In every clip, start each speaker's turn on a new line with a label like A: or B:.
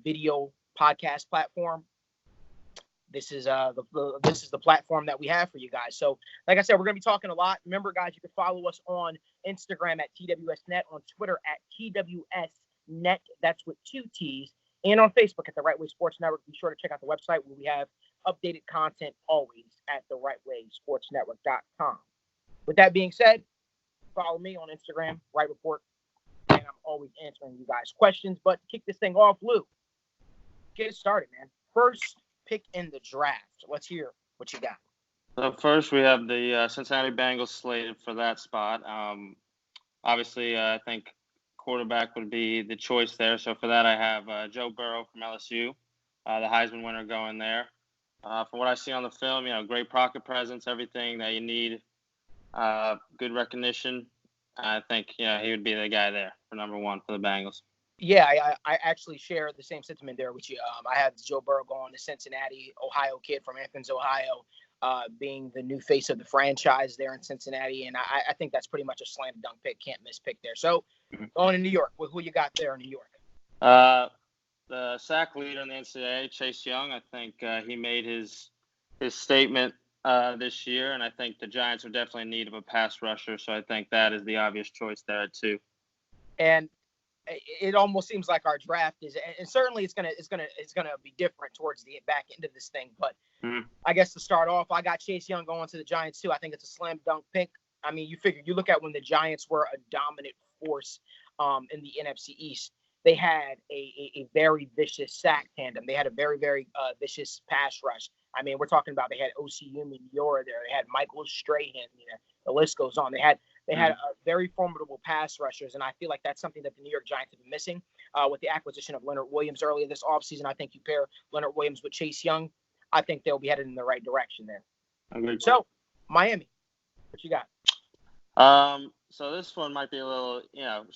A: video podcast platform, this is the platform that we have for you guys. So, like I said, we're going to be talking a lot. Remember, guys, you can follow us on Instagram at TWSNet, on Twitter at TWSNet. That's with 2 T's. And on Facebook at the Right Way Sports Network. Be sure to check out the website where we have updated content always at therightwaysportsnetwork.com. With that being said, follow me on Instagram, Wright Report, and I'm always answering you guys' questions. But to kick this thing off, Lou, get it started, man. First pick in the draft. Let's hear what you got.
B: So first, we have the Cincinnati Bengals slated for that spot. Obviously, I think quarterback would be the choice there. So for that, I have Joe Burrow from LSU, the Heisman winner, going there. From what I see on the film, great pocket presence, everything that you need, good recognition. I think he would be the guy there for number one for the Bengals.
A: Yeah, I actually share the same sentiment there with you. I had Joe Burrow going to Cincinnati, Ohio kid from Athens, Ohio, being the new face of the franchise there in Cincinnati. And I think that's pretty much a slam dunk pick, can't miss pick there. So going to New York, who you got there in New York?
B: The sack leader in the NCAA, Chase Young, I think he made his statement this year, and I think the Giants are definitely in need of a pass rusher. So I think that is the obvious choice there too.
A: And it almost seems like our draft is, and certainly it's gonna be different towards the back end of this thing. But I guess to start off, I got Chase Young going to the Giants too. I think it's a slam dunk pick. I mean, you look at when the Giants were a dominant force in the NFC East. They had a very vicious sack tandem. They had a very, very vicious pass rush. I mean, we're talking about they had O.C. Umenyiora there. They had Michael Strahan. The list goes on. They had a very formidable pass rushers, and I feel like that's something that the New York Giants have been missing with the acquisition of Leonard Williams earlier this offseason. I think you pair Leonard Williams with Chase Young, I think they'll be headed in the right direction there.
B: Agreed.
A: So, Miami, what you got?
B: So this one might be a little,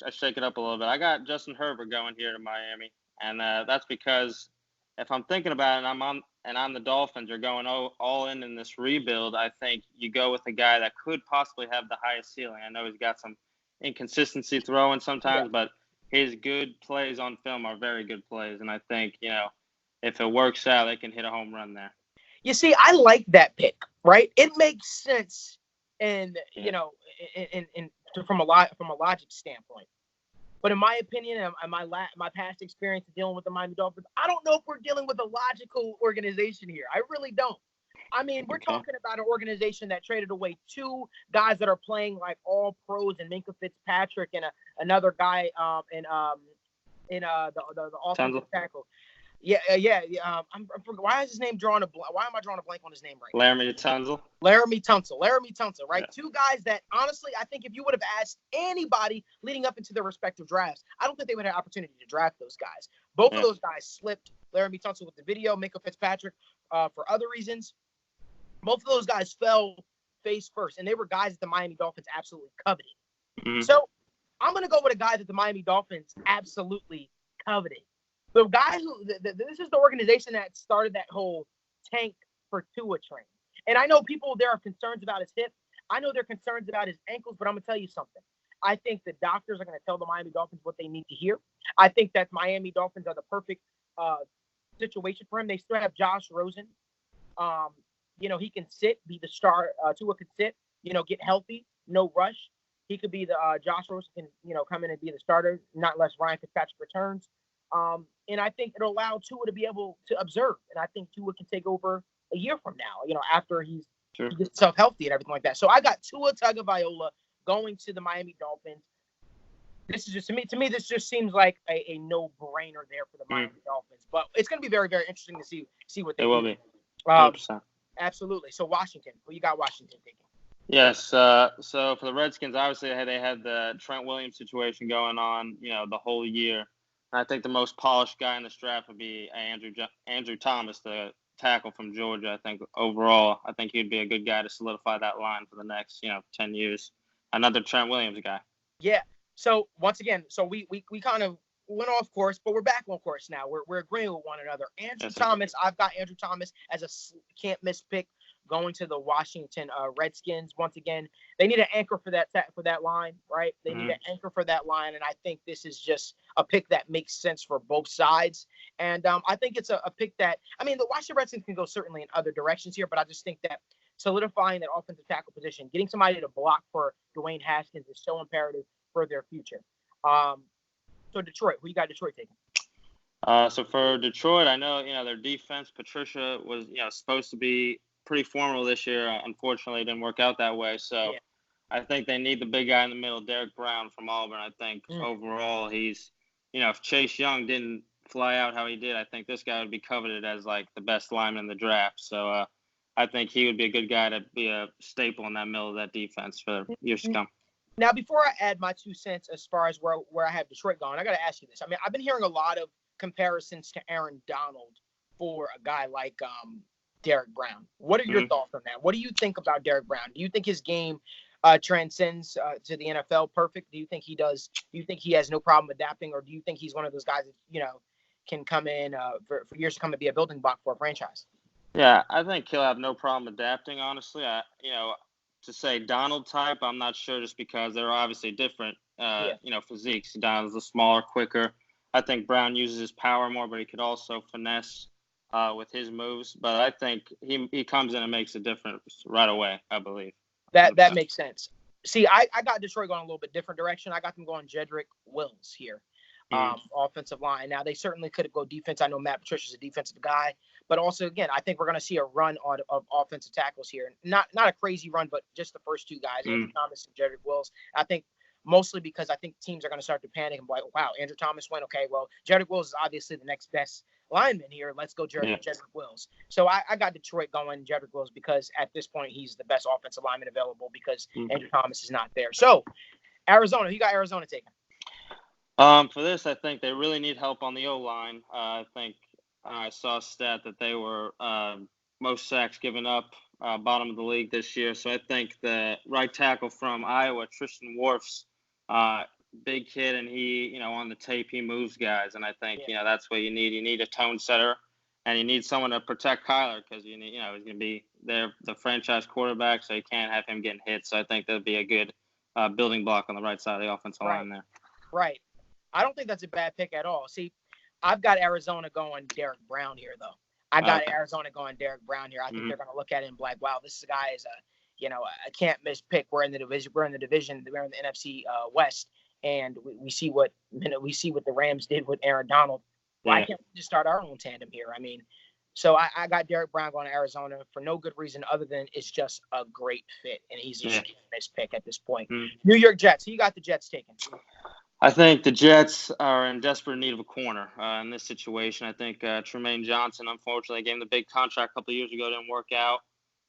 B: I shake it up a little bit. I got Justin Herbert going here to Miami, and that's because if I'm thinking about it, and I'm the Dolphins are going all in this rebuild, I think you go with a guy that could possibly have the highest ceiling. I know he's got some inconsistency throwing sometimes, but his good plays on film are very good plays, and I think if it works out, they can hit a home run there.
A: You see, I like that pick, right? It makes sense, and from a logic standpoint. But in my opinion, and my past experience dealing with the Miami Dolphins, I don't know if we're dealing with a logical organization here. I really don't. I mean, we're talking about an organization that traded away 2 guys that are playing like all pros, and Minkah Fitzpatrick and another guy in the offensive tackle. Yeah. Why is his name drawing a blank? Why am I drawing a blank on his name right now?
B: Laramie Tunsil,
A: right? 2 guys that, honestly, I think if you would have asked anybody leading up into their respective drafts, I don't think they would have an opportunity to draft those guys. Both of those guys slipped. Laramie Tunsil with the video, Minkah Fitzpatrick for other reasons. Both of those guys fell face first, and they were guys that the Miami Dolphins absolutely coveted. So I'm going to go with a guy that the Miami Dolphins absolutely coveted. The guy this is the organization that started that whole tank for Tua train. And I know there are concerns about his hip. I know there are concerns about his ankles, but I'm going to tell you something. I think the doctors are going to tell the Miami Dolphins what they need to hear. I think that Miami Dolphins are the perfect situation for him. They still have Josh Rosen. He can sit, be the star. Tua could sit, get healthy, no rush. He could be the Josh Rosen can, come in and be the starter, not unless Ryan Fitzpatrick returns. And I think it'll allow Tua to be able to observe. And I think Tua can take over a year from now, after he gets himself healthy and everything like that. So I got Tua Tagovailoa going to the Miami Dolphins. This is just, to me, this just seems like a no-brainer there for the Miami Dolphins. But it's going to be very, very interesting to see what they do.
B: It will be. 100%.
A: Absolutely. So Washington, who you got Washington taking?
B: Yes. So for the Redskins, obviously they had the Trent Williams situation going on, the whole year. And I think the most polished guy in this draft would be Andrew Thomas, the tackle from Georgia. I think overall, he'd be a good guy to solidify that line for the next, 10 years. Another Trent Williams guy. Yeah.
A: So once again, we kind of went off course, but we're back on course now. We're agreeing with one another. Andrew Thomas, I've got Andrew Thomas as a can't miss pick going to the Washington Redskins. Once again, they need an anchor for that line, right? They need an anchor for that line, and I think this is just a pick that makes sense for both sides. And I think it's a pick that, I mean, the Washington Redskins can go certainly in other directions here, but I just think that solidifying that offensive tackle position, getting somebody to block for Dwayne Haskins is so imperative for their future. So Detroit, who you got Detroit taking?
B: So for Detroit, I know, their defense, Patricia was, supposed to be pretty formidable this year. Unfortunately, it didn't work out that way. So I think they need the big guy in the middle, Derek Brown from Auburn. I think overall he's, if Chase Young didn't fly out how he did, I think this guy would be coveted as like the best lineman in the draft. So I think he would be a good guy to be a staple in that middle of that defense for years to come.
A: Now, before I add my 2 cents as far as where I have Detroit going, I got to ask you this. I mean, I've been hearing a lot of comparisons to Aaron Donald for a guy like Derek Brown. What are your thoughts on that? What do you think about Derek Brown? Do you think his game transcends to the NFL perfect? Do you think he does? Do you think he has no problem adapting, or do you think he's one of those guys that, can come in for years to come and be a building block for a franchise?
B: Yeah, I think he'll have no problem adapting, honestly. To say Donald type, I'm not sure, just because they're obviously different, physiques. Donald's a smaller, quicker. I think Brown uses his power more, but he could also finesse with his moves. But I think he comes in and makes a difference right away, I believe.
A: That makes sense. See, I got Detroit going a little bit different direction. I got them going Jedrick Wills here, offensive line. Now, they certainly could go defense. I know Matt Patricia's a defensive guy. But also, again, I think we're going to see a run of offensive tackles here. Not a crazy run, but just the first 2 guys, Andrew Thomas and Jedrick Wills. I think mostly because I think teams are going to start to panic and be like, wow, Andrew Thomas went. Okay, well, Jedrick Wills is obviously the next best lineman here. Let's go Jedrick Wills. So I got Detroit going Jedrick Wills because at this point he's the best offensive lineman available because Andrew Thomas is not there. So Arizona, who you got Arizona taking?
B: For this, I think they really need help on the O-line. I think I saw a stat that they were most sacks given up, bottom of the league this year. So I think the right tackle from Iowa, Tristan Wirfs, big kid, and he, on the tape, he moves guys. And I think, that's what you need. You need a tone setter, and you need someone to protect Kyler because, he's going to be the franchise quarterback, so you can't have him getting hit. So I think that'd be a good building block on the right side of the offensive line there.
A: Right. I don't think that's a bad pick at all. See, I've got Arizona going Derek Brown here, though. I got Arizona going Derek Brown here. I think they're going to look at it and be like, wow, this guy is a can't miss pick. We're in the division. We're in the NFC West, and we see what the Rams did with Aaron Donald. Why can't we just start our own tandem here? I mean, so I got Derek Brown going to Arizona for no good reason other than it's just a great fit, and he's a can't miss pick at this point. New York Jets. Who you got the Jets taking?
B: I think the Jets are in desperate need of a corner in this situation. I think Tremaine Johnson, unfortunately, gave him the big contract a couple of years ago, didn't work out.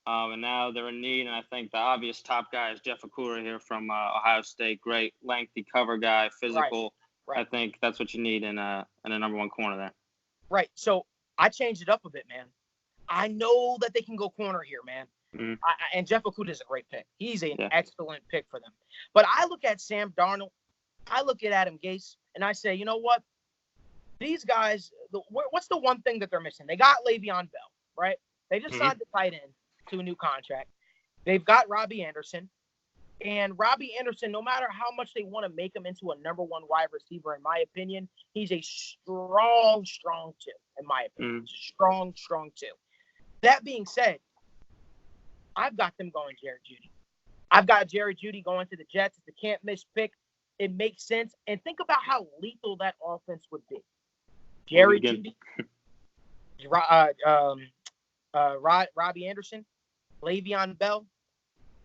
B: And now they're in need. And I think the obvious top guy is Jeff Okudah here from Ohio State. Great, lengthy cover guy, physical. Right. I think that's what you need in a number one corner there.
A: Right. So I changed it up a bit, man. I know that they can go corner here, man. And Jeff Okudah is a great pick. He's an excellent pick for them. But I look at Sam Darnold. I look at Adam Gase, and I say, you know what? These guys, what's the one thing that they're missing? They got Le'Veon Bell, right? They just signed the tight end to a new contract. They've got Robbie Anderson. And Robbie Anderson, no matter how much they want to make him into a number one wide receiver, in my opinion, he's a strong 2, in my opinion. Strong 2. That being said, I've got them going Jerry Jeudy. I've got Jerry Jeudy going to the Jets. It's a can't-miss pick. It makes sense. And think about how lethal that offense would be. Jerry Jeudy, Robbie Anderson, Le'Veon Bell.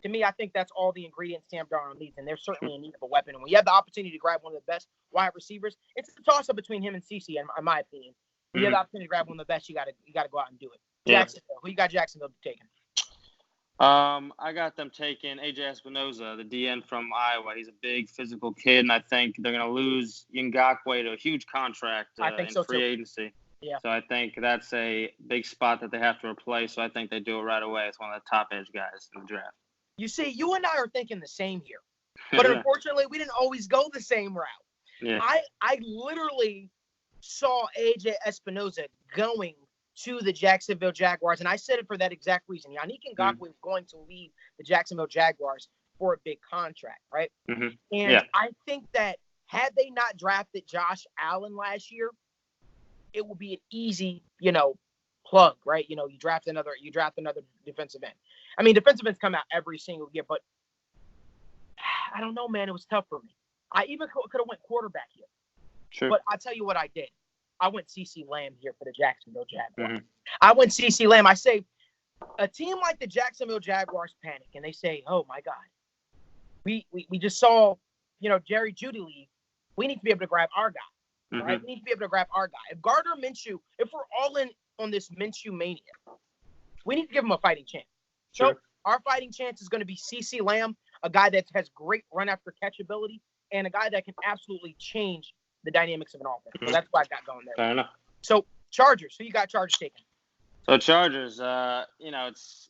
A: To me, I think that's all the ingredients Sam Darnold needs, and they're certainly in need of a weapon. And when you have the opportunity to grab one of the best wide receivers, it's a toss-up between him and CeCe, in my opinion. When you have the opportunity to grab one of the best, you got to go out and do it. Jacksonville. Who you got Jacksonville taking?
B: I got them taking A.J. Espinoza, the DN from Iowa. He's a big physical kid, and I think they're going to lose Ngakoue to a huge contract in free agency. Yeah. So I think that's a big spot that they have to replace. So I think they do it right away. It's one of the top edge guys in the draft.
A: You see, you and I are thinking the same here. But unfortunately, we didn't always go the same route. Yeah. I literally saw A.J. Espinoza going to the Jacksonville Jaguars. And I said it for that exact reason. Yannick Ngakoue is going to leave the Jacksonville Jaguars for a big contract, right?
B: Mm-hmm.
A: And I think that had they not drafted Josh Allen last year, it will be an easy, plug, right? You draft another defensive end. I mean, defensive ends come out every single year, but I don't know, man. It was tough for me. I even could have went quarterback here.
B: Sure.
A: But I'll tell you what I did. I went CeeCee Lamb here for the Jacksonville Jaguars.
B: Mm-hmm.
A: I went CeeCee Lamb. I say, a team like the Jacksonville Jaguars panic, and they say, oh, my God. We just saw, Jerry Jeudy leave. We need to be able to grab our guy, right? We need to be able to grab our guy. If Gardner Minshew, if we're all in on this Minshew mania, we need to give him a fighting chance.
B: Sure.
A: So our fighting chance is going to be CeeCee Lamb, a guy that has great run after catch ability, and a guy that can absolutely change the dynamics of an offense. So that's what I got going there.
B: Fair enough.
A: So Chargers, who you got Chargers taking?
B: So Chargers, it's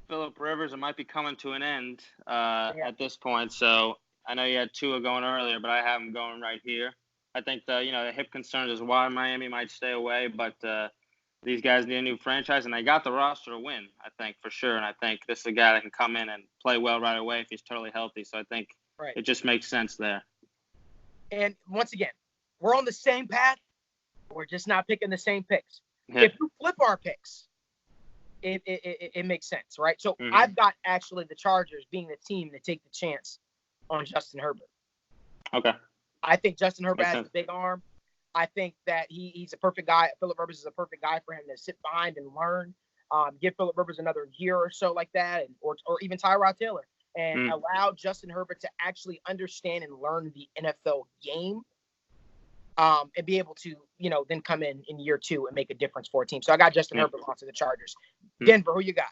B: Phillip Rivers. It might be coming to an end at this point. So I know you had Tua going earlier, but I have him going right here. I think the hip concerns is why Miami might stay away, but these guys need a new franchise, and they got the roster to win, I think, for sure. And I think this is a guy that can come in and play well right away if he's totally healthy. So I think it just makes sense there.
A: And once again, we're on the same path. We're just not picking the same picks.
B: Yeah.
A: If you flip our picks, it makes sense, right? So I've got actually the Chargers being the team to take the chance on Justin Herbert.
B: Okay.
A: I think Justin Herbert has a big arm. I think that he's a perfect guy. Phillip Rivers is a perfect guy for him to sit behind and learn. Give Phillip Rivers another year or so like that, or even Tyrod Taylor, and allow Justin Herbert to actually understand and learn the NFL game, and be able to, then come in year 2 and make a difference for a team. So I got Justin Herbert onto the Chargers. Denver, who you got?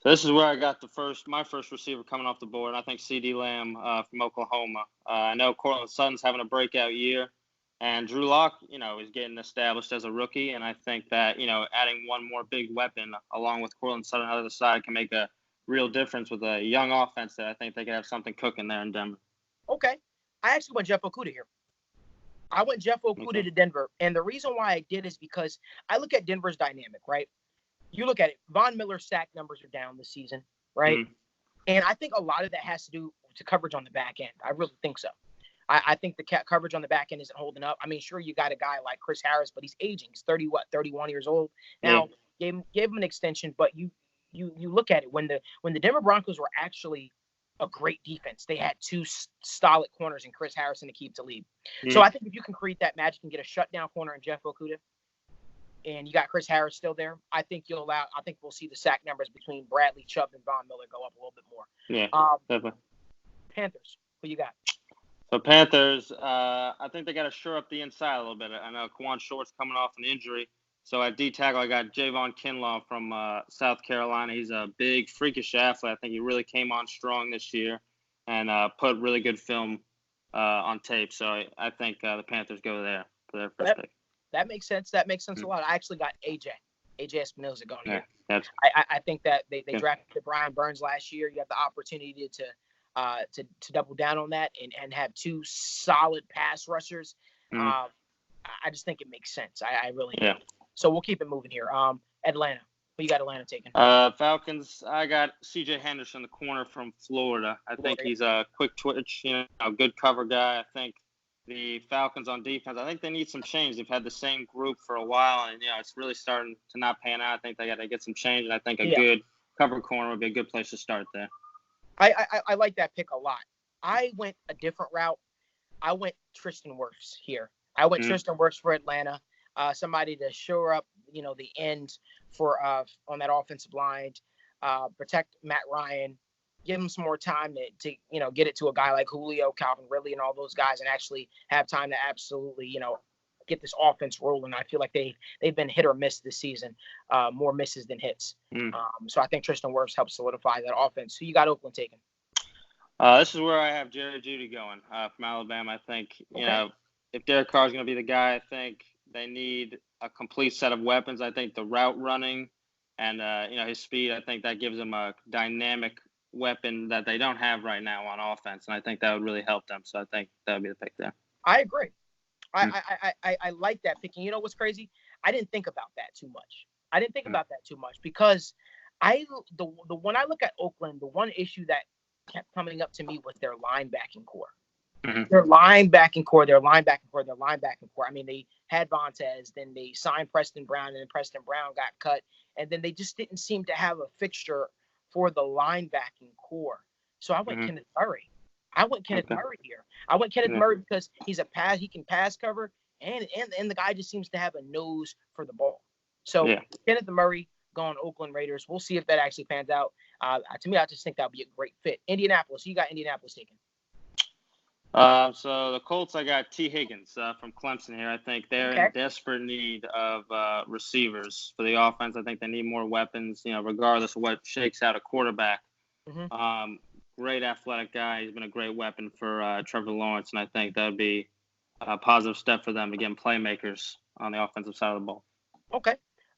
B: So this is where I got my first receiver coming off the board. I think CD Lamb from Oklahoma. I know Cortland Sutton's having a breakout year, and Drew Lock, is getting established as a rookie. And I think that, adding one more big weapon along with Cortland Sutton on the other side can make a real difference with a young offense that I think they could have something cooking there in Denver.
A: Okay. I actually went Jeff Okudah here. I went Jeff Okudah to Denver. And the reason why I did is because I look at Denver's dynamic, right? You look at it. Von Miller's sack numbers are down this season, right? And I think a lot of that has to do with coverage on the back end. I really think so. I think the coverage on the back end isn't holding up. I mean, sure, you got a guy like Chris Harris, but he's aging. He's 31 years old. Now, gave him an extension, but you look at it. When the Denver Broncos were actually a great defense, they had 2 solid corners in Chris Harris and Aqib Talib. So I think if you can create that magic and get a shutdown corner in Jeff Okudah, and you got Chris Harris still there, I think we'll see the sack numbers between Bradley Chubb and Von Miller go up a little bit more.
B: Yeah, definitely.
A: Panthers, who you got?
B: So Panthers, I think they got to shore up the inside a little bit. I know Quan Short's coming off an injury. So at D-tackle, I got Javon Kinlaw from South Carolina. He's a big, freakish athlete. I think he really came on strong this year and put really good film on tape. So I think the Panthers go there for their first pick.
A: That makes sense. That makes sense a lot. I actually got AJ Espinoza going here.
B: That's
A: I think that they drafted Brian Burns last year. You have the opportunity to double down on that and have 2 solid pass rushers. I just think it makes sense. I really do. So we'll keep it moving here. Atlanta. Who you got Atlanta taking?
B: Falcons, I got C.J. Henderson, the corner from Florida. I think he's a quick twitch, good cover guy. I think the Falcons on defense, I think they need some change. They've had the same group for a while, and, it's really starting to not pan out. I think they got to get some change, and I think a good cover corner would be a good place to start there.
A: I like that pick a lot. I went a different route. I went Tristan Wirfs here. I went Tristan Wirfs for Atlanta. Somebody to shore up, the end for on that offensive line, protect Matt Ryan, give him some more time to get it to a guy like Julio, Calvin Ridley, and all those guys, and actually have time to absolutely, get this offense rolling. I feel like they've been hit or miss this season, more misses than hits. So I think Tristan Wirfs helps solidify that offense. Who you got Oakland taking?
B: This is where I have Jerry Jeudy going from Alabama. I think, if Derek Carr is going to be the guy, I think they need a complete set of weapons. I think the route running and, his speed, I think that gives them a dynamic weapon that they don't have right now on offense. And I think that would really help them. So I think that would be the pick there.
A: I agree. I like that pick. And you know what's crazy? I didn't think about that too much. Because when I look at Oakland, the one issue that kept coming up to me was their linebacking core. Their linebacking core. I mean, they had Vontaze, then they signed Preston Brown, and then Preston Brown got cut, and then they just didn't seem to have a fixture for the linebacking core. So I went Kenneth Murray. Murray here. I went Kenneth Murray because he can pass cover, and the guy just seems to have a nose for the ball. So Kenneth Murray going Oakland Raiders. We'll see if that actually pans out. To me, I just think that would be a great fit. Indianapolis. You got Indianapolis taken.
B: So the Colts, I got T. Higgins from Clemson here. I think they're in desperate need of receivers for the offense. I think they need more weapons, regardless of what shakes out a quarterback. Great athletic guy. He's been a great weapon for Trevor Lawrence, and I think that would be a positive step for them to get playmakers on the offensive side of the ball.
A: Okay.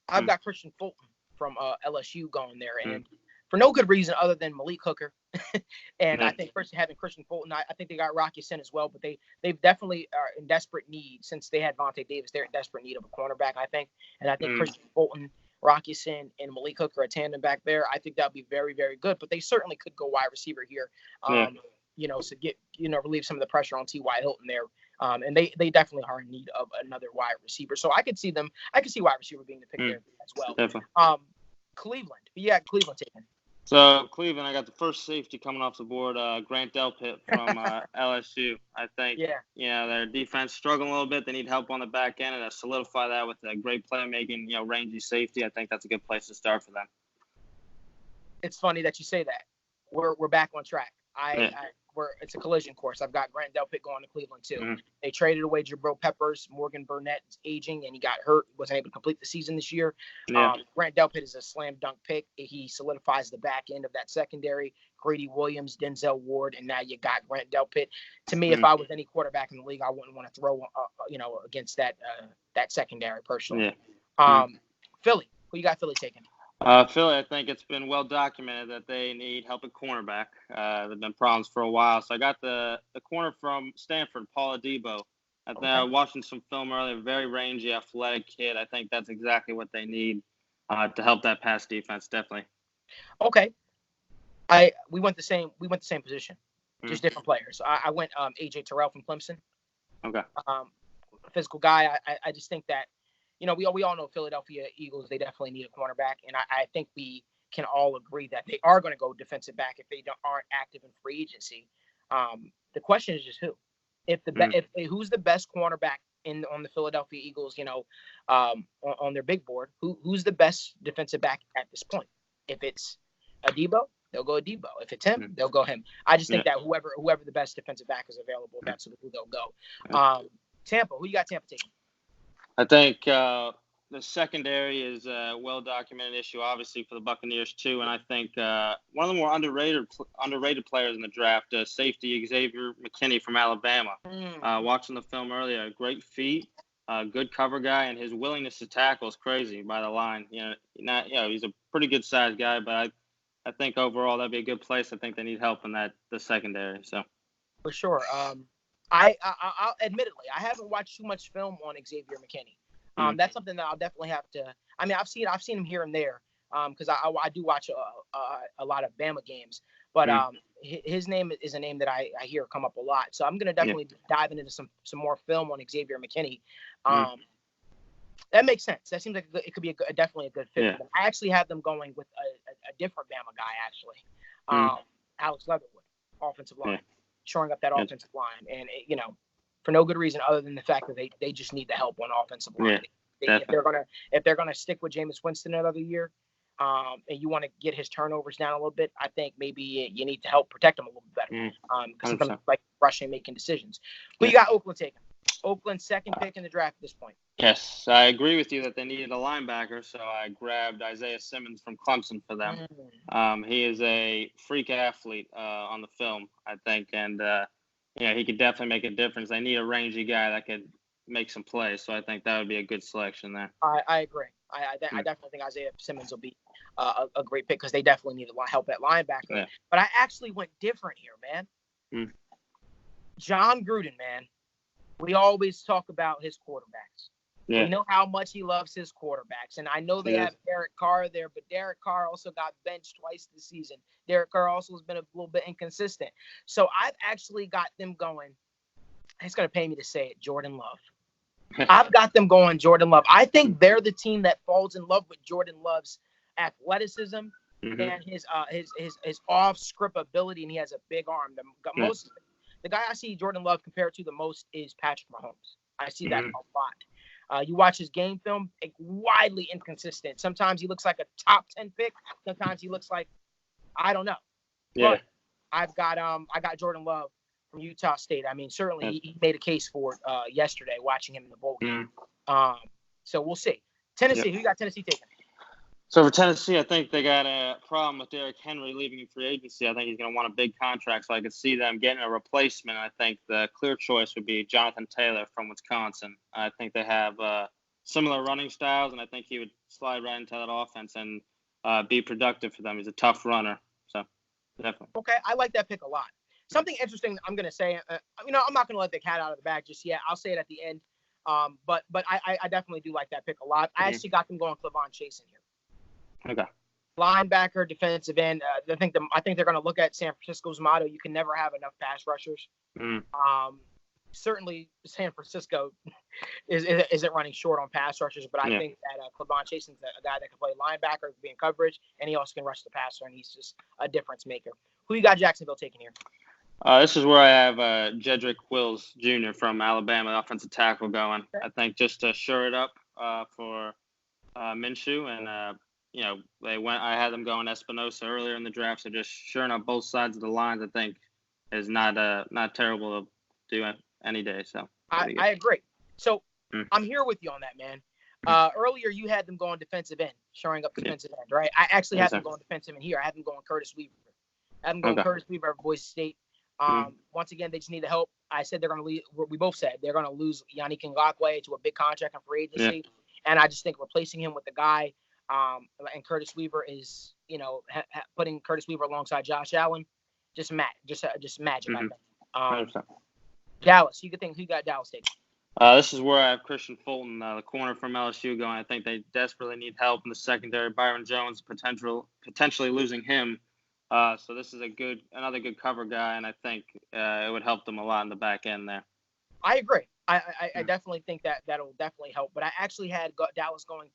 A: I've got Christian Fulton from LSU going there, and for no good reason other than Malik Hooker. And I think having Christian Fulton, I think they got Rocky Sin as well, but they've definitely are in desperate need since they had Vontae Davis. They're in desperate need of a cornerback, I think. And I think Christian Fulton, Rocky Sin, and Malik Hooker, a tandem back there, I think that would be very, very good. But they certainly could go wide receiver here, to get, relieve some of the pressure on T.Y. Hilton there. And they definitely are in need of another wide receiver. So I could see wide receiver being the pick there as well.
B: Definitely.
A: Cleveland. Yeah, Cleveland taken.
B: So Cleveland, I got the first safety coming off the board, Grant Delpit from LSU. I think, their defense struggling a little bit. They need help on the back end, and to solidify that with a great playmaking, rangy safety, I think that's a good place to start for them.
A: It's funny that you say that. We're back on track. It's a collision course. I've got Grant Delpit going to Cleveland too. They traded away Jabril Peppers. Morgan Burnett is aging, and he got hurt. Wasn't able to complete the season this year. Grant Delpit is a slam dunk pick. He solidifies the back end of that secondary. Grady Williams, Denzel Ward, and now you got Grant Delpit. To me, if I was any quarterback in the league, I wouldn't want to throw, against that secondary personally. Philly, who you got Philly taking?
B: Philly, I think it's been well documented that they need help at cornerback. There've been problems for a while. So I got the corner from Stanford, Paul Adebo. I was watching some film earlier, very rangy, athletic kid. I think that's exactly what they need to help that pass defense, definitely.
A: Okay. We went the same position, just different players. I went AJ Terrell from Clemson.
B: Okay.
A: Physical guy. I just think that, we all know Philadelphia Eagles, they definitely need a cornerback. And I think we can all agree that they are going to go defensive back if they aren't active in free agency. The question is just who. Who's the best cornerback on the Philadelphia Eagles, on their big board? Who's the best defensive back at this point? If it's Adebo, they'll go Adebo. If it's him, they'll go him. I just think that whoever the best defensive back is available, that's who they'll go. Tampa, who you got Tampa taking?
B: I think the secondary is a well-documented issue, obviously, for the Buccaneers, too. And I think one of the more underrated players in the draft, safety Xavier McKinney from Alabama. Watching the film earlier, great feet, good cover guy, and his willingness to tackle is crazy by the line. He's a pretty good-sized guy, but I think overall that'd be a good place. I think they need help in the secondary. So
A: for sure. I'll admittedly, I haven't watched too much film on Xavier McKinney. That's something that I'll definitely have to. I mean, I've seen him here and there because I do watch a lot of Bama games. But his name is a name that I hear come up a lot. So I'm gonna definitely dive into some more film on Xavier McKinney. That makes sense. That seems like it could be definitely a good fit. Yeah. I actually have them going with a different Bama guy actually, Alex Leatherwood, offensive line. Shoring up that offensive line, and for no good reason other than the fact that they just need the help on offensive line. If they're gonna stick with Jameis Winston another year, and you want to get his turnovers down a little bit, I think maybe you need to help protect him a little bit better. Because sometimes like rushing, making decisions. Who you got Oakland taking? Oakland's second pick in the draft at this point.
B: Yes, I agree with you that they needed a linebacker, so I grabbed Isaiah Simmons from Clemson for them. He is a freak athlete on the film, I think, and he could definitely make a difference. They need a rangy guy that could make some plays, so I think that would be a good selection there.
A: I agree. I definitely think Isaiah Simmons will be a great pick because they definitely need help at linebacker. Yeah. But I actually went different here, man. John Gruden, man. We always talk about his quarterbacks.
B: Yeah.
A: We know how much he loves his quarterbacks. And I know they have Derek Carr there, but Derek Carr also got benched twice this season. Derek Carr also has been a little bit inconsistent. So I've actually got them going. It's going to pay me to say it, Jordan Love. I've got them going Jordan Love. I think they're the team that falls in love with Jordan Love's athleticism and his off-script ability, and he has a big arm. The guy I see Jordan Love compared to the most is Patrick Mahomes. I see that a lot. You watch his game film, widely inconsistent. Sometimes he looks like a top 10 pick. Sometimes he looks like, I don't know.
B: Yeah.
A: But I got Jordan Love from Utah State. I mean, certainly he made a case for it yesterday watching him in the bowl game. So we'll see. Tennessee, who you got Tennessee taking?
B: So for Tennessee, I think they got a problem with Derrick Henry leaving in free agency. I think he's going to want a big contract, so I could see them getting a replacement. I think the clear choice would be Jonathan Taylor from Wisconsin. I think they have similar running styles, and I think he would slide right into that offense and be productive for them. He's a tough runner, so definitely.
A: Okay, I like that pick a lot. Something interesting I'm going to say, I'm not going to let the cat out of the bag just yet. I'll say it at the end. But I definitely do like that pick a lot. I actually got them going Clavon Chase in here.
B: Okay.
A: Linebacker, defensive end. I think they're going to look at San Francisco's motto: you can never have enough pass rushers. Certainly, San Francisco isn't running short on pass rushers, but I think that Clavon Chase is a guy that can play linebacker, be in coverage, and he also can rush the passer, and he's just a difference maker. Who you got Jacksonville taking here?
B: This is where I have Jedrick Wills Jr. from Alabama, the offensive tackle, going. Okay. I think just to shore it up for Minshew, and I had them going Espinosa earlier in the draft, so just shoring up both sides of the lines, I think, is not terrible to do any day. So
A: I agree. So I'm here with you on that, man. Earlier you had them going defensive end, shoring up defensive end, right? I actually had them going defensive end here. I had them going Curtis Weaver. I had them going Curtis Weaver of Boise State. Once again, they just need the help. I said they're going to leave. We both said they're going to lose Yannick Ngakoue to a big contract on free agency, and I just think replacing him with the guy and Curtis Weaver is, putting Curtis Weaver alongside Josh Allen, just magic. I think. Dallas, who you got Dallas taking?
B: This is where I have Christian Fulton, the corner from LSU, going. I think they desperately need help in the secondary. Byron Jones potentially losing him. So this is another good cover guy, and I think it would help them a lot in the back end there.
A: I agree. I definitely think that'll definitely help. But I actually had Dallas going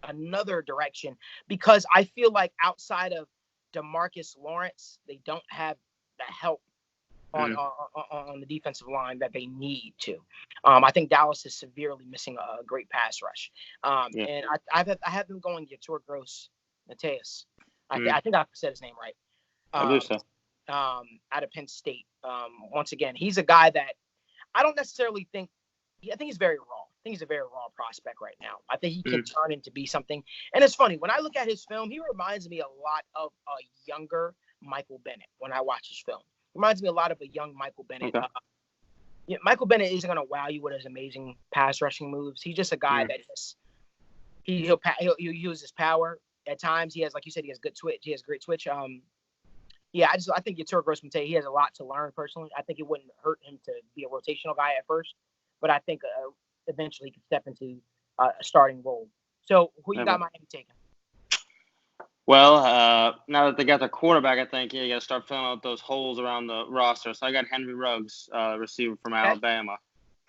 A: another direction because I feel like outside of DeMarcus Lawrence, they don't have the help on the defensive line that they need to. I think Dallas is severely missing a great pass rush. And I have them going Yetur Gross-Matthias. I think I said his name right.
B: I believe so.
A: Out of Penn State. Once again, he's a guy that I don't necessarily think. I think he's very raw. I think he's a very raw prospect right now. I think he can turn into be something. And it's funny when I look at his film, he reminds me a lot of a younger Michael Bennett. When I watch his film, reminds me a lot of a young Michael Bennett. Okay. Michael Bennett isn't going to wow you with his amazing pass rushing moves. He's just a guy that he'll use his power at times. He has, like you said, he has good twitch. He has great twitch. I think Yetur Gross-Matthias, he has a lot to learn personally. I think it wouldn't hurt him to be a rotational guy at first, but I think eventually he can step into a starting role. So who you got Miami taking?
B: Well, now that they got their quarterback, I think you got to start filling out those holes around the roster. So I got Henry Ruggs, receiver from Alabama.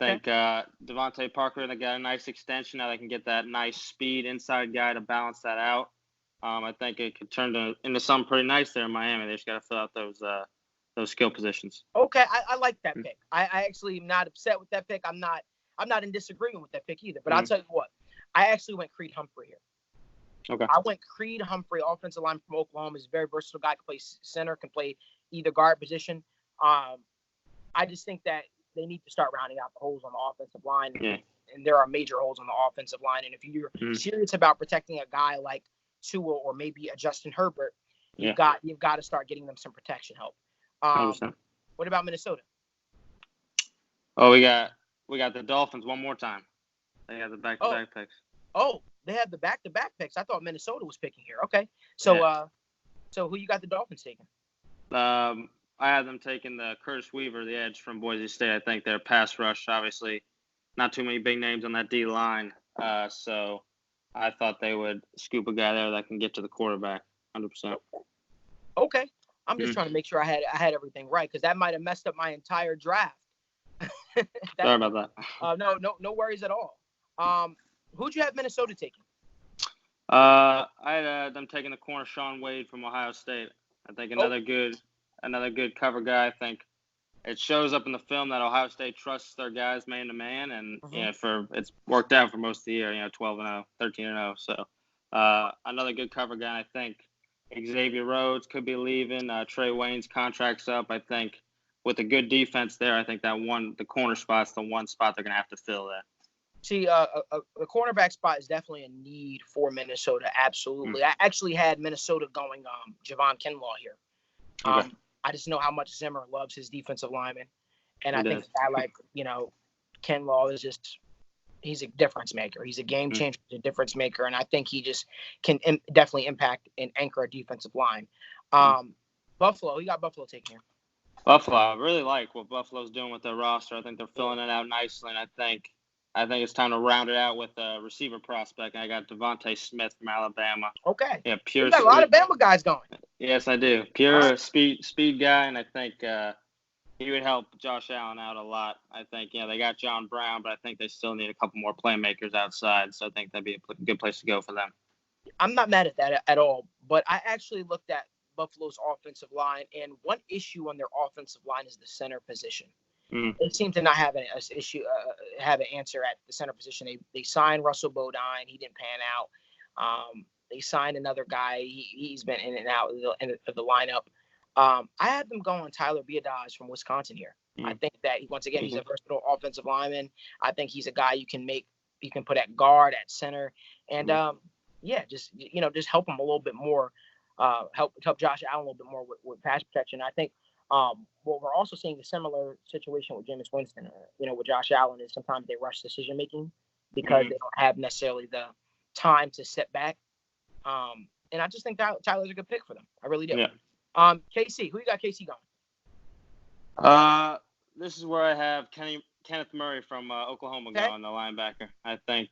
B: I think Devontae Parker, they got a nice extension. Now they can get that nice speed inside guy to balance that out. I think it could turn into something pretty nice there in Miami. They just got to fill out those skill positions.
A: Okay, I like that pick. I actually am not upset with that pick. I'm not in disagreement with that pick either. But I'll tell you what, I actually went Creed Humphrey here.
B: Okay.
A: I went Creed Humphrey, offensive lineman from Oklahoma. He's a very versatile guy. Can play center, can play either guard position. I just think that they need to start rounding out the holes on the offensive line, and there are major holes on the offensive line. And if you're serious about protecting a guy like Tua or maybe a Justin Herbert, you've got to start getting them some protection help. What about Minnesota?
B: Oh, we got the Dolphins one more time. They have the back-to-back picks.
A: Oh, they have the back-to-back picks. I thought Minnesota was picking here. Okay, so so who you got the Dolphins taking?
B: I had them taking the Curtis Weaver, the edge from Boise State. I think their pass rush, obviously, not too many big names on that D line. So I thought they would scoop a guy there that can get to the quarterback 100%.
A: Okay. I'm just trying to make sure I had everything right, because that might have messed up my entire draft.
B: Sorry about that.
A: No worries at all. Who'd you have Minnesota taking?
B: I had them taking the corner Sean Wade from Ohio State. I think another good cover guy. I think it shows up in the film that Ohio State trusts their guys man to man, and it's worked out for most of the year. 12-0, 13-0. So another good cover guy. I think Xavier Rhodes could be leaving. Trey Wayne's contract's up. I think with a good defense there, I think the corner spot's the one spot they're gonna have to fill there.
A: See, the cornerback spot is definitely a need for Minnesota. Absolutely. I actually had Minnesota going Javon Kinlaw here.
B: Okay.
A: I just know how much Zimmer loves his defensive lineman. And I think a guy like, Kinlaw is he's a difference maker. He's a game changer, a difference maker. And I think he just can definitely impact and anchor a defensive line. Buffalo, you got Buffalo taking here.
B: Buffalo, I really like what Buffalo's doing with their roster. I think they're filling it out nicely, and I think it's time to round it out with a receiver prospect. I got Devontae Smith from Alabama.
A: Okay.
B: Yeah, pure.
A: You got a lot of Bama guys going.
B: Yes, I do. Pure speed guy, and I think he would help Josh Allen out a lot. I think they got John Brown, but I think they still need a couple more playmakers outside. So I think that'd be a good place to go for them.
A: I'm not mad at that at all, but I actually looked at Buffalo's offensive line, and one issue on their offensive line is the center position. They seem to not have an answer at the center position. They signed Russell Bodine. He didn't pan out. They signed another guy. He's been in and out of the lineup. I had them going Tyler Biadasz from Wisconsin here. I think that once again he's a versatile offensive lineman. I think he's a guy you can put at guard, at center, and just help him a little bit more. Help Josh Allen a little bit more with pass protection. I think what we're also seeing a similar situation with Jameis Winston, with Josh Allen, is sometimes they rush decision making because they don't have necessarily the time to sit back. And I just think Tyler's a good pick for them. I really do.
B: Yeah.
A: KC, who you got KC going?
B: This is where I have Kenneth Murray from Oklahoma going, the linebacker. I think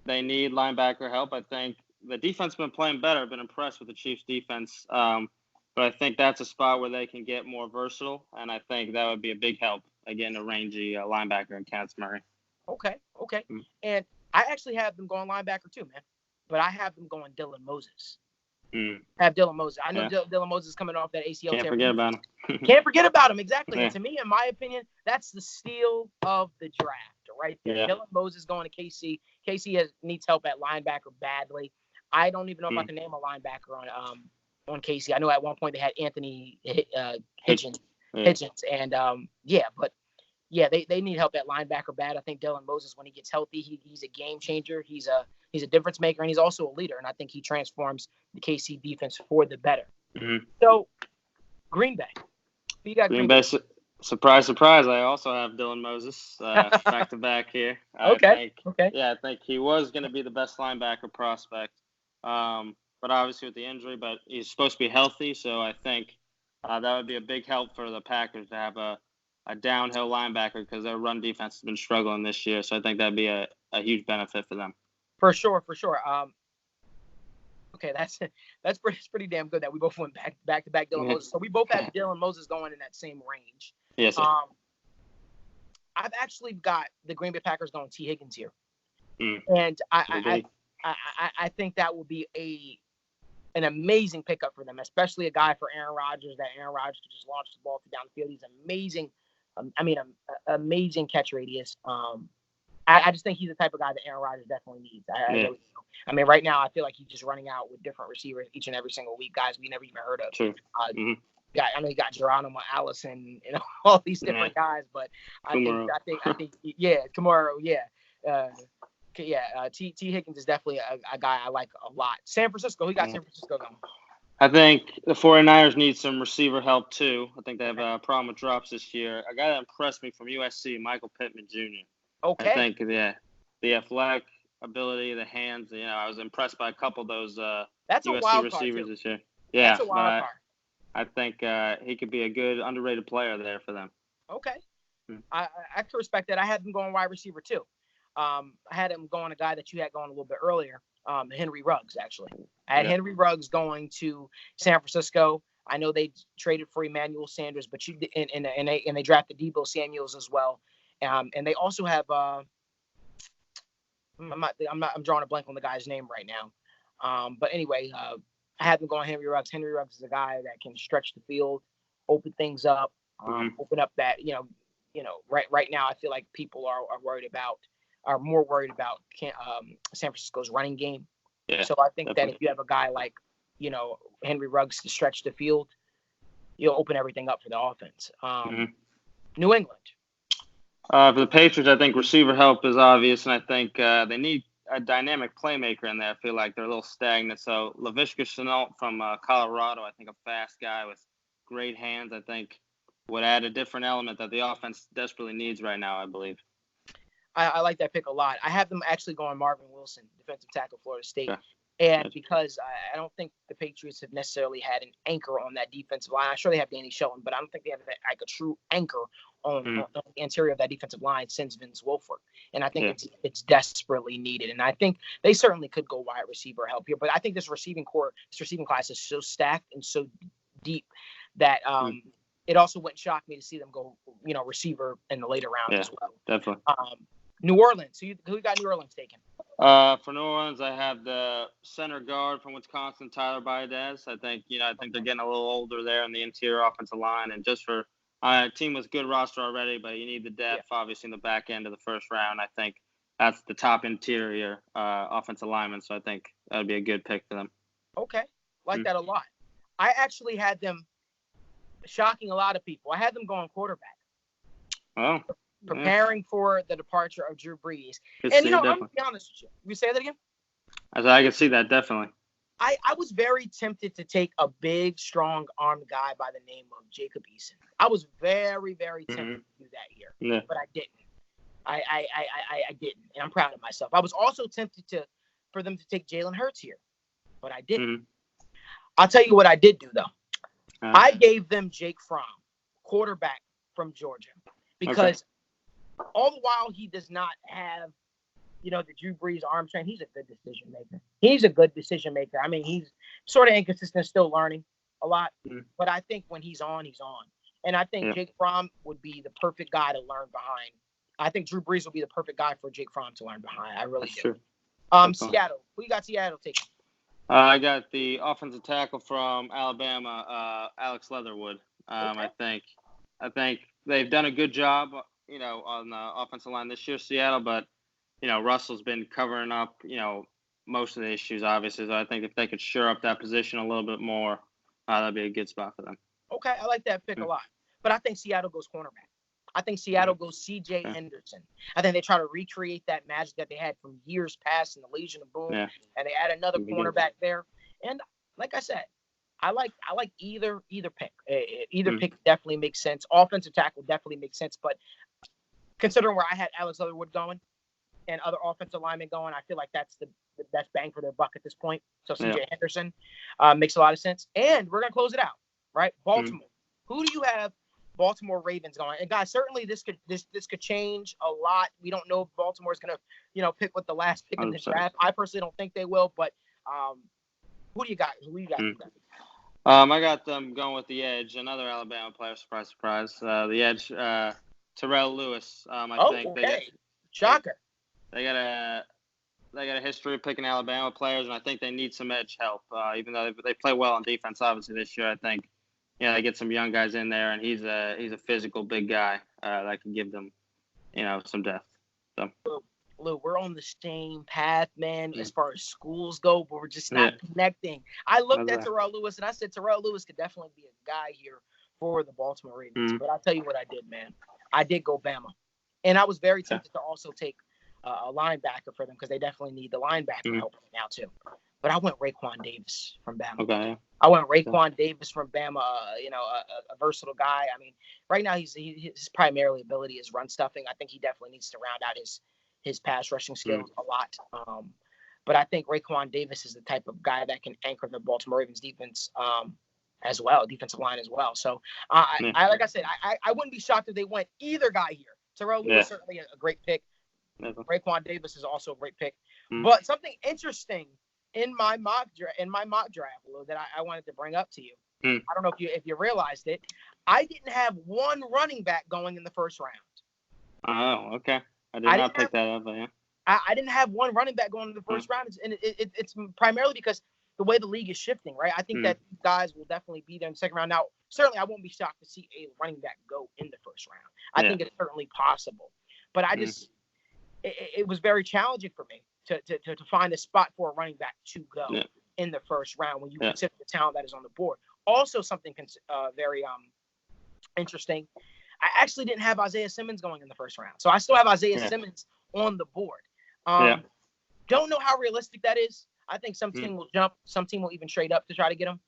B: they need linebacker help. I think the defense has been playing better. I've been impressed with the Chiefs' defense. But I think that's a spot where they can get more versatile, and I think that would be a big help, again, a rangy linebacker in Kenneth Murray.
A: Okay. And I actually have them going linebacker too, man. But I have them going Dylan Moses. I have Dylan Moses. I know Dylan Moses is coming off that ACL.
B: Can't forget about him.
A: Can't forget about him, exactly. And to me, in my opinion, that's the steal of the draft right there. Yeah. Dylan Moses going to KC. KC needs help at linebacker badly. I don't even know if I can name a linebacker on KC. I know at one point they had Anthony Hitchens, and they need help at linebacker bad. I think Dylan Moses, when he gets healthy, he's a game changer. He's a difference maker, and he's also a leader. And I think he transforms the KC defense for the better. So, Green Bay. Who you got? Green Bay.
B: Surprise, surprise. I also have Dylan Moses back to back here.
A: Okay.
B: Yeah, I think he was going to be the best linebacker prospect. But obviously with the injury, but he's supposed to be healthy, so I think that would be a big help for the Packers to have a downhill linebacker, because their run defense has been struggling this year. So I think that'd be a huge benefit for them.
A: For sure. Okay, that's pretty damn good that we both went back to back Dylan Moses. So we both have Dylan Moses going in that same range.
B: Yes. Sir.
A: I've actually got the Green Bay Packers going T. Higgins here, and I think that will be an amazing pickup for them, especially a guy for Aaron Rodgers, that Aaron Rodgers could just launch the ball down the field. He's amazing. Amazing catch radius. I just think he's the type of guy that Aaron Rodgers definitely needs. I mean, right now I feel like he's just running out with different receivers each and every single week, guys we never even heard of.
B: True.
A: Yeah, I know you got Geronimo Allison, all these different guys, but I think Kamara, T. Higgins is definitely a guy I like a lot. San Francisco, who got San Francisco going?
B: I think the 49ers need some receiver help too. I think they have a problem with drops this year. A guy that impressed me from USC, Michael Pittman Jr. Okay. I think the athletic ability, the hands. I was impressed by a couple of those USC receivers this year. Yeah, that's a wild card. I think he could be a good underrated player there for them.
A: Okay. I can respect that. I had them going wide receiver too. I had him going a guy that you had going a little bit earlier, Henry Ruggs, actually. I had Henry Ruggs going to San Francisco. I know they traded for Emmanuel Sanders, but they drafted Deebo Samuels as well. And they also have I'm drawing a blank on the guy's name right now. But anyway, I had them going Henry Ruggs. Henry Ruggs is a guy that can stretch the field, open things up, open up that right now I feel like people are more worried about San Francisco's running game.
B: Yeah,
A: so I think
B: definitely.
A: that if you have a guy like Henry Ruggs to stretch the field, you'll open everything up for the offense. New England.
B: For the Patriots, I think receiver help is obvious, and I think they need a dynamic playmaker in there. I feel like they're a little stagnant. So Laviska Shenault from Colorado, I think a fast guy with great hands, I think would add a different element that the offense desperately needs right now, I believe.
A: I like that pick a lot. I have them actually going Marvin Wilson, defensive tackle, Florida State.
B: Yeah.
A: And because I don't think the Patriots have necessarily had an anchor on that defensive line. I'm sure they have Danny Shelton, but I don't think they have like a true anchor on the interior of that defensive line since Vince Wilfork. And I think it's desperately needed. And I think they certainly could go wide receiver help here. But I think this receiving class is so stacked and so deep that it also wouldn't shock me to see them go, receiver in the later rounds as well.
B: Definitely.
A: New Orleans. Who got New Orleans taken?
B: For New Orleans, I have the center guard from Wisconsin, Tyler Baidez. I think they're getting a little older there in the interior offensive line, and just for a team with good roster already, but you need the depth, obviously, in the back end of the first round. I think that's the top interior offensive lineman, so I think that would be a good pick for them.
A: Okay, like that a lot. I actually had them shocking a lot of people. I had them going quarterback.
B: Oh.
A: Preparing for the departure of Drew Brees. I'm going to be honest with you. You say that again?
B: I can see that, definitely.
A: I was very tempted to take a big, strong-armed guy by the name of Jacob Eason. I was very, very tempted to do that here, but I didn't. I didn't, and I'm proud of myself. I was also tempted for them to take Jalen Hurts here, but I didn't. I'll tell you what I did do, though. I gave them Jake Fromm, quarterback from Georgia, because all the while he does not have, the Drew Brees arm strength, he's a good decision maker. I mean, he's sort of inconsistent, still learning a lot. But I think when he's on, he's on. And I think Jake Fromm would be the perfect guy to learn behind. I think Drew Brees would be the perfect guy for Jake Fromm to learn behind. I really do. Seattle. Who you got Seattle taking?
B: I got the offensive tackle from Alabama, Alex Leatherwood. I think they've done a good job on the offensive line this year, Seattle, but, Russell's been covering up, most of the issues, obviously. So I think if they could shore up that position a little bit more, that'd be a good spot for them.
A: Okay, I like that pick a lot. But I think Seattle goes cornerback. I think Seattle goes C.J. Henderson. I think they try to recreate that magic that they had from years past in the Legion of Boom, and they add another cornerback there. And like I said, I like either pick. Either pick definitely makes sense. Offensive tackle definitely makes sense. But considering where I had Alex Leatherwood going and other offensive linemen going, I feel like that's the best bang for their buck at this point. So C.J. Henderson makes a lot of sense. And we're going to close it out, right? Baltimore. Who do you have Baltimore Ravens going? And guys, certainly this could change a lot. We don't know if Baltimore is going to, pick with the last pick in the draft. I personally don't think they will, but who do you got?
B: I got them going with the edge, another Alabama player. Surprise, surprise. The edge, Terrell Lewis. I think
A: shocker.
B: They got a history of picking Alabama players, and I think they need some edge help. Even though they play well on defense, obviously this year, I think they get some young guys in there, and he's a physical big guy that can give them some depth. So.
A: Lou, we're on the same path, man, as far as schools go, but we're just not connecting. I looked at Terrell Lewis, and I said Terrell Lewis could definitely be a guy here for the Baltimore Ravens. But I'll tell you what I did, man. I did go Bama. And I was very tempted to also take a linebacker for them because they definitely need the linebacker help right now, too. But I went Raekwon Davis from Bama.
B: Okay.
A: I went Raekwon Davis from Bama, a versatile guy. I mean, right now his primarily ability is run stuffing. I think he definitely needs to round out his pass rushing skills a lot. But I think Raekwon Davis is the type of guy that can anchor the Baltimore Ravens defense as well, defensive line as well. So, like I said, I wouldn't be shocked if they went either guy here. Terrell Lewis certainly a great pick. Raekwon Davis is also a great pick.
B: Mm.
A: But something interesting in my mock draft, Lou, that I wanted to bring up to you.
B: Mm.
A: I don't know if you realized it. I didn't have one running back going in the first round.
B: Oh, okay. I did not pick that up, but yeah.
A: I didn't have one running back going in the first round, and it's primarily because the way the league is shifting, right? I think that these guys will definitely be there in the second round. Now, certainly, I won't be shocked to see a running back go in the first round. I think it's certainly possible, but I just it was very challenging for me to find a spot for a running back to go in the first round when you consider the talent that is on the board. Also, something very interesting. I actually didn't have Isaiah Simmons going in the first round, so I still have Isaiah Simmons on the board. Don't know how realistic that is. I think some team will jump, some team will even trade up to try to get him.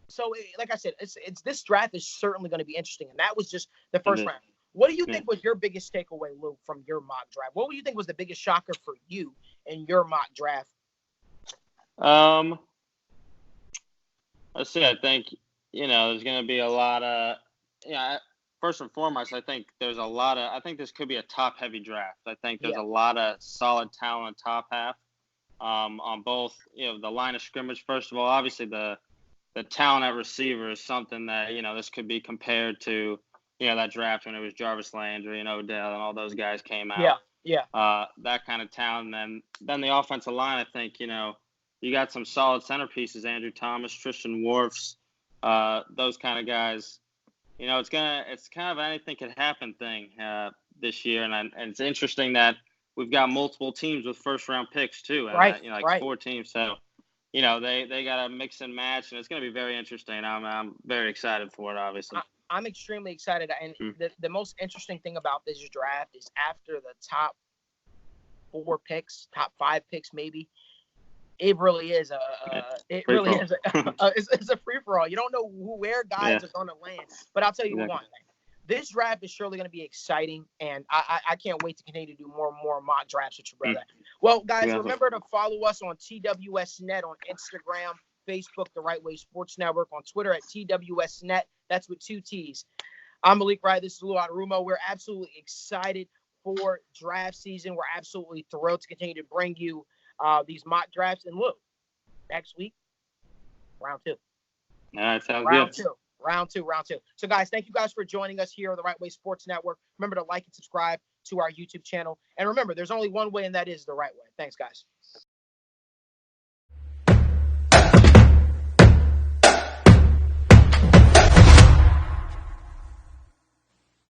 A: So, like I said, it's this draft is certainly going to be interesting, and that was just the first round. What do you think was your biggest takeaway, Lou, from your mock draft? What do you think was the biggest shocker for you in your mock draft?
B: Let's see. I think there's going to be a lot of first and foremost, I think there's a lot of. I think this could be a top-heavy draft. I think there's a lot of solid talent top half on both. The line of scrimmage. First of all, obviously the talent at receiver is something that this could be compared to that draft when it was Jarvis Landry and Odell and all those guys came out. That kind of talent. And then the offensive line. I think you got some solid centerpieces. Andrew Thomas, Tristan Wirfs, those kind of guys. It's kind of an anything could happen thing this year, and it's interesting that we've got multiple teams with first round picks too,
A: right?
B: 4 teams. So, they got to mix and match, and it's going to be very interesting. I'm very excited for it, obviously.
A: I'm extremely excited, and the most interesting thing about this draft is after the top 4 picks, top 5 picks, maybe. It really is it's a free for all. You don't know where guys are going to land. But I'll tell you one thing: this draft is surely going to be exciting, and I can't wait to continue to do more and more mock drafts with your brother. Well, guys, remember to follow us on TWSN on Instagram, Facebook, The Right Way Sports Network, on Twitter at TWSNet. That's with 2 T's. I'm Malik Wright. This is Anarumo. We're absolutely excited for draft season. We're absolutely thrilled to continue to bring you these mock drafts. And look, next week, round 2.
B: All right, sounds good.
A: Round two. So, guys, thank you guys for joining us here on the Right Way Sports Network. Remember to like and subscribe to our YouTube channel. And remember, there's only one way, and that is the right way. Thanks, guys.